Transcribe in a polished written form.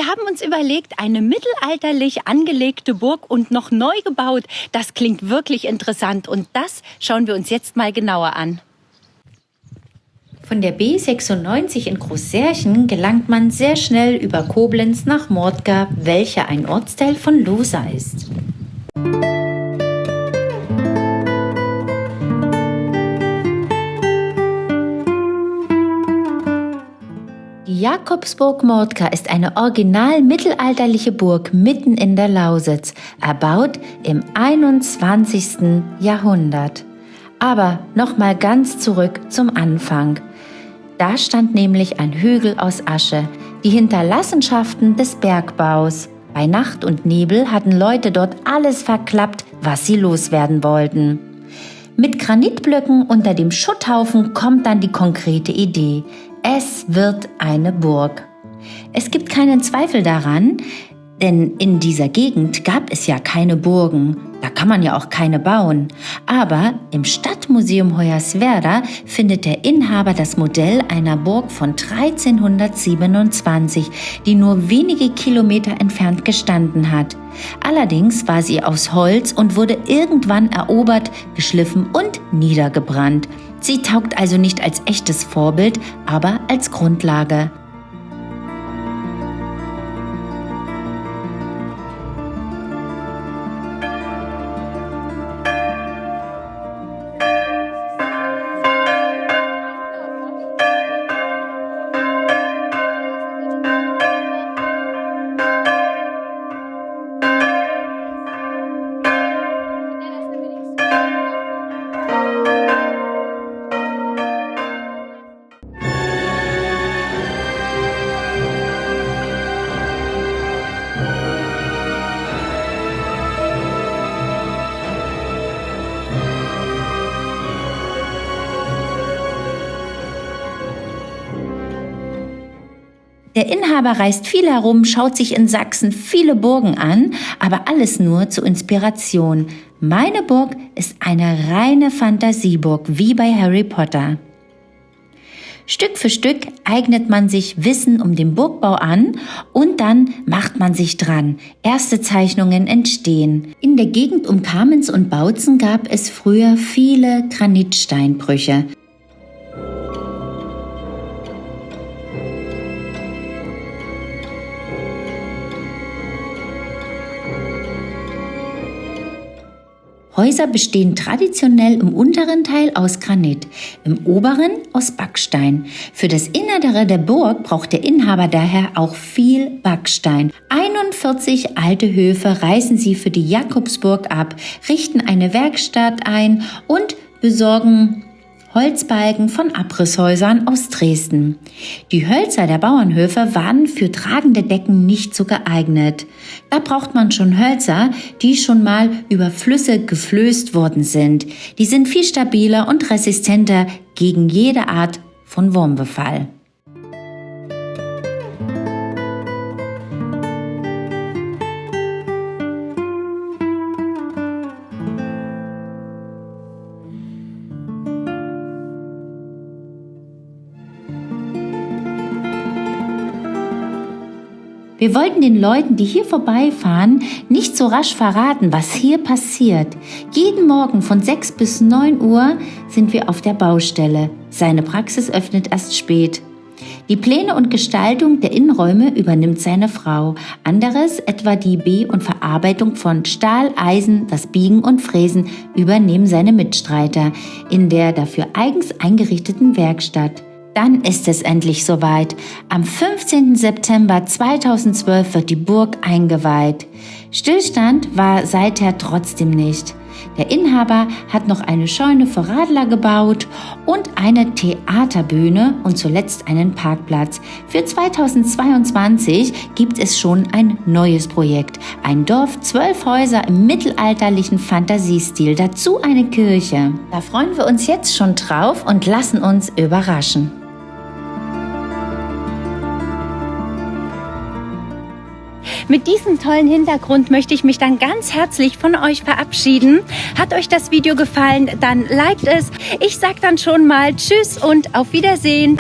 Wir haben uns überlegt, eine mittelalterlich angelegte Burg und noch neu gebaut. Das klingt wirklich interessant und das schauen wir uns jetzt mal genauer an. Von der B96 in Großsärchen gelangt man sehr schnell über Koblenz nach Mordga, welcher ein Ortsteil von Lohsa ist. Die Jakobsburg Mordga ist eine original mittelalterliche Burg mitten in der Lausitz, erbaut im 21. Jahrhundert. Aber nochmal ganz zurück zum Anfang. Da stand nämlich ein Hügel aus Asche, die Hinterlassenschaften des Bergbaus. Bei Nacht und Nebel hatten Leute dort alles verklappt, was sie loswerden wollten. Mit Granitblöcken unter dem Schutthaufen kommt dann die konkrete Idee. Es wird eine Burg. Es gibt keinen Zweifel daran, denn in dieser Gegend gab es ja keine Burgen. Da kann man ja auch keine bauen. Aber im Stadtmuseum Hoyerswerda findet der Inhaber das Modell einer Burg von 1327, die nur wenige Kilometer entfernt gestanden hat. Allerdings war sie aus Holz und wurde irgendwann erobert, geschliffen und niedergebrannt. Sie taugt also nicht als echtes Vorbild, aber als Grundlage. Der Inhaber reist viel herum, schaut sich in Sachsen viele Burgen an, aber alles nur zur Inspiration. Meine Burg ist eine reine Fantasieburg, wie bei Harry Potter. Stück für Stück eignet man sich Wissen um den Burgbau an und dann macht man sich dran. Erste Zeichnungen entstehen. In der Gegend um Kamenz und Bautzen gab es früher viele Granitsteinbrüche. Häuser bestehen traditionell im unteren Teil aus Granit, im oberen aus Backstein. Für das Innere der Burg braucht der Inhaber daher auch viel Backstein. 41 alte Höfe reißen sie für die Jakobsburg ab, richten eine Werkstatt ein und besorgen Holzbalken von Abrisshäusern aus Dresden. Die Hölzer der Bauernhöfe waren für tragende Decken nicht so geeignet. Da braucht man schon Hölzer, die schon mal über Flüsse geflößt worden sind. Die sind viel stabiler und resistenter gegen jede Art von Wurmbefall. Wir wollten den Leuten, die hier vorbeifahren, nicht so rasch verraten, was hier passiert. Jeden Morgen von 6 bis 9 Uhr sind wir auf der Baustelle. Seine Praxis öffnet erst spät. Die Pläne und Gestaltung der Innenräume übernimmt seine Frau. Anderes, etwa die Be- und Verarbeitung von Stahl, Eisen, das Biegen und Fräsen, übernehmen seine Mitstreiter in der dafür eigens eingerichteten Werkstatt. Dann ist es endlich soweit. Am 15. September 2012 wird die Burg eingeweiht. Stillstand war seither trotzdem nicht. Der Inhaber hat noch eine Scheune für Radler gebaut und eine Theaterbühne und zuletzt einen Parkplatz. Für 2022 gibt es schon ein neues Projekt. Ein Dorf, 12 Häuser im mittelalterlichen Fantasiestil, dazu eine Kirche. Da freuen wir uns jetzt schon drauf und lassen uns überraschen. Mit diesem tollen Hintergrund möchte ich mich dann ganz herzlich von euch verabschieden. Hat euch das Video gefallen, dann liked es. Ich sag dann schon mal Tschüss und auf Wiedersehen.